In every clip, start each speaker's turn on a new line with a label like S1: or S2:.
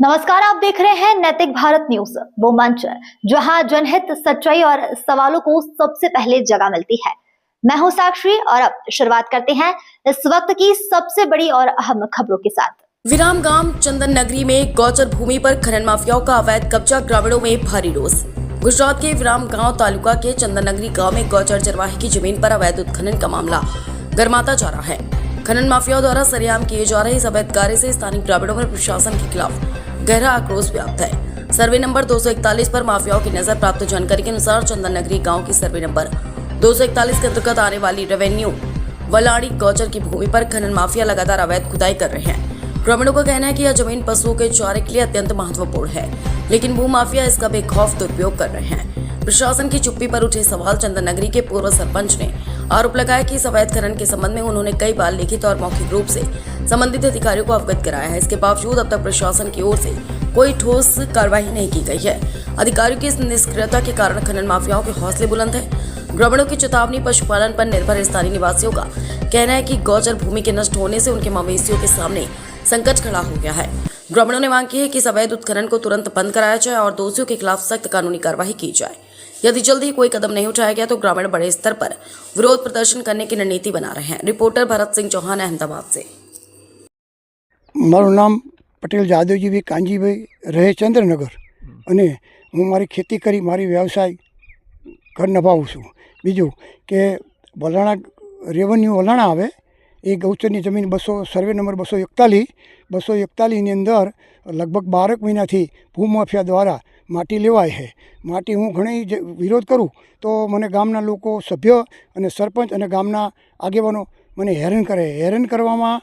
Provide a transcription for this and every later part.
S1: नमस्कार, आप देख रहे हैं नैतिक भारत न्यूज, वो मंच जहां जनहित, सच्चाई और सवालों को सबसे पहले जगह मिलती है। मैं हूं साक्षी और अब शुरुआत करते हैं इस वक्त की सबसे बड़ी और अहम खबरों के साथ।
S2: विराम गांव चंदन नगरी में गौचर भूमि पर खनन माफियाओं का अवैध कब्जा, ग्रामीणों में भारी रोष। गुजरात के विराम गांव तालुका के चंदन नगरी गांव में गौचर चरवाहे की जमीन पर अवैध उत्खनन का मामला गर्माता जा रहा है। खनन माफियाओं द्वारा सरेआम किए जा रहे इस अवैध कार्य से स्थानीय ग्रामीणों में प्रशासन के खिलाफ गहरा आक्रोश व्याप्त है। सर्वे नंबर 241 पर माफियाओं की नजर प्राप्त जानकारी के अनुसार चंदन नगरी गांव की सर्वे नंबर 241 के अंतर्गत आने वाली रेवेन्यू वलाड़ी गौचर की भूमि पर खनन माफिया लगातार अवैध खुदाई कर रहे हैं। ग्रामीणों का कहना है कि यह जमीन पशुओं के चारे के लिए अत्यंत महत्वपूर्ण है, लेकिन भूमाफिया इसका बेखौफ दुरुपयोग कर रहे हैं। प्रशासन की चुप्पी पर उठे सवाल चंदन नगरी के पूर्व सरपंच ने आरोप लगाया कि इस अवैध खनन के संबंध में उन्होंने कई बार लिखित और मौखिक रूप से संबंधित अधिकारियों को अवगत कराया है। इसके बावजूद अब तक प्रशासन की ओर से कोई ठोस कार्रवाई नहीं की गई है। अधिकारियों की इस निष्क्रियता के कारण खनन माफियाओं के हौसले बुलंद हैं। ग्रामीणों की चेतावनी, पशुपालन पर निर्भर स्थानीय निवासियों का कहना है कि गौचर भूमि के नष्ट होने से उनके मवेशियों के सामने संकट खड़ा हो गया है। ग्रामीणों ने मांग की है कि इस अवैध उत्खनन को तुरंत बंद कराया जाए और दोषियों के खिलाफ सख्त कानूनी कार्रवाई की जाए। यदि जल्द ही कोई कदम नहीं उठाया गया तो ग्रामीण बड़े स्तर पर विरोध प्रदर्शन करने की रणनीति बना रहे हैं। रिपोर्टर भरत सिंह चौहान, अहमदाबाद से।
S3: મારું નામ પટેલ જાદવજીભાઈ કાંજીભાઈ રહે ચંદ્રનગર અને હું મારી ખેતી કરી મારી વ્યવસાય ઘર નભાવું છું। બીજું કે વલાણા રેવન્યુ વલાણા આવે એ ગૌચરની જમીન સર્વે નંબર 241ની અંદર લગભગ 12 મહિનાથી ભૂમાફિયા દ્વારા માટી લેવાય છે। માટી હું ઘણી વિરોધ કરું તો મને ગામના લોકો, સભ્ય અને સરપંચ અને ગામના આગેવાનો મને હેરાન કરવામાં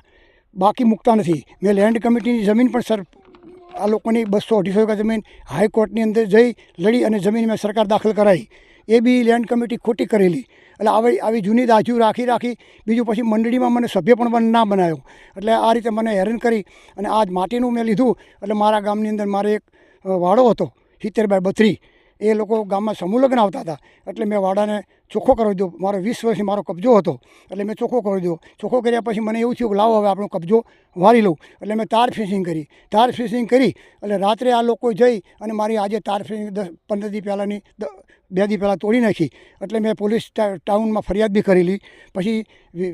S3: બાકી મૂકતા નથી। મેં લેન્ડ કમિટીની જમીન પણ આ લોકોની 200-250 વીઘા જમીન હાઈકોર્ટની અંદર જઈ લડી અને જમીન મેં સરકાર દાખલ કરાવી। એ બી લેન્ડ કમિટી ખોટી કરેલી। એટલે આવી જૂની દાજુ રાખી બીજું પછી મંડળીમાં મને સભ્ય પણ ના બનાવ્યો। એટલે આ રીતે મને હેરાન કરી અને આજ માટીનું મેં લીધું। એટલે મારા ગામની અંદર મારે એક વાડો હતો 70/32, એ લોકો ગામમાં સમૂહ લગ્ન આવતા હતા એટલે મેં વાડાને ચોખ્ખો કરી દીધો। મારો 20 વર્ષથી મારો કબજો હતો એટલે મેં ચોખ્ખો કરી દીધો। ચોખ્ખો કર્યા પછી મને એવું થયું કે લાવો હવે આપણો કબજો વારી લઉં। એટલે મેં તાર ફિશિંગ કરી એટલે રાત્રે આ લોકો જઈ અને મારી આજે તાર ફિશિંગ 15 દી પહેલાંની 2 દી પહેલાં તોડી નાખી। એટલે મેં પોલીસ ટાઉનમાં ફરિયાદ બી કરેલી। પછી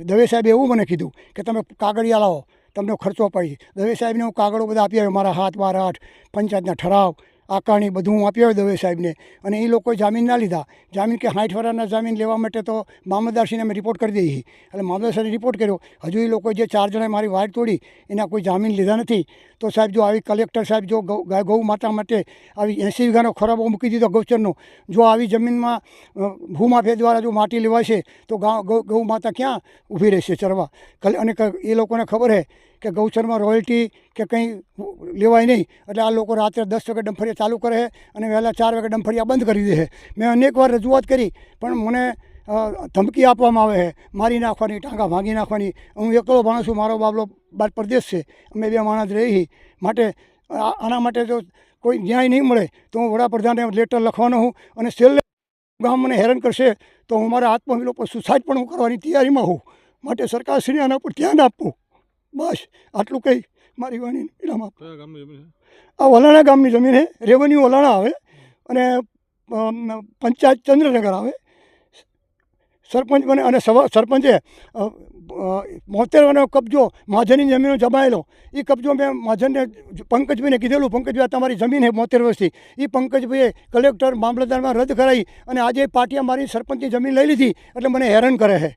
S3: દવે સાહેબે એવું મને કીધું કે તમે કાગળિયા લાવો, તમને ખર્ચો પડી। દવે સાહેબને હું કાગળો બધા આપી આવ્યો, મારા 7/8 પંચાયતના ઠરાવ આકારણી બધું હું આપી આવ્યો દવે સાહેબને। અને એ લોકોએ જામીન ના લીધા। જામીન કે 60 વર્ષના જામીન લેવા માટે તો મામલતદારશ્રીને અમે રિપોર્ટ કરી દઈએ। એટલે મામલતદારશ્રીને રિપોર્ટ કર્યો, હજુ એ લોકોએ જે 4 જણાએ મારી વાડ તોડી એના કોઈ જામીન લીધા નથી। તો સાહેબ જો આવી કલેક્ટર સાહેબ જો ગૌ માતા માટે આવી 80 વીઘાનો ખરાબો મૂકી દીધો ગૌચરનો, જો આવી જમીનમાં ભૂમાફિયા દ્વારા જો માટી લેવાશે તો ગૌ માતા ક્યાં ઊભી રહેશે ચરવા? અને એ લોકોને ખબર છે કે ગૌચરમાં રોયલ્ટી કે કંઈ લેવાય નહીં। એટલે આ લોકો રાત્રે 10 વાગે ડંફરિયા ચાલુ કરે છે અને વહેલા 4 વાગે ડંફરિયા બંધ કરી દે છે। મેં અનેક વાર રજૂઆત કરી પણ મને ધમકી આપવામાં આવે છે, મારી નાખવાની, ટાંગા ભાંગી નાખવાની। હું એકલો માણસ છું, મારો બાબલો બાર પરદેશ છે, અમે 2 માણસ રહી। માટે આના માટે જો કોઈ ન્યાય નહીં મળે તો હું વડાપ્રધાને લેટર લખવાનો હું અને છેલ્લે ગામ મને હેરાન કરશે તો હું મારા આત્મવિલો પર સુસાઇડ પણ હું કરવાની તૈયારીમાં હું। માટે સરકારશ્રી આના પર ધ્યાન આપવું। બસ આટલું કંઈ મારી વાણી ઇનામ આપો। આ વલાણા ગામની જમીન છે, રેવન્યુ વલાણા આવે અને પંચાયત ચંદ્રનગર આવે। સરપંચ બને અને સરપંચે 72 કબજો મહાજનની જમીનો જમાયેલો। એ કબજો મેં મહાજનને પંકજભાઈને કીધેલું, પંકજભાઈ તમારી જમીન છે 72 વર્ષથી। એ પંકજભાઈએ કલેક્ટર મામલતદારમાં રદ કરાવી અને આજે પાટિયા મારી સરપંચની જમીન લઈ લીધી। એટલે મને હેરાન કરે છે।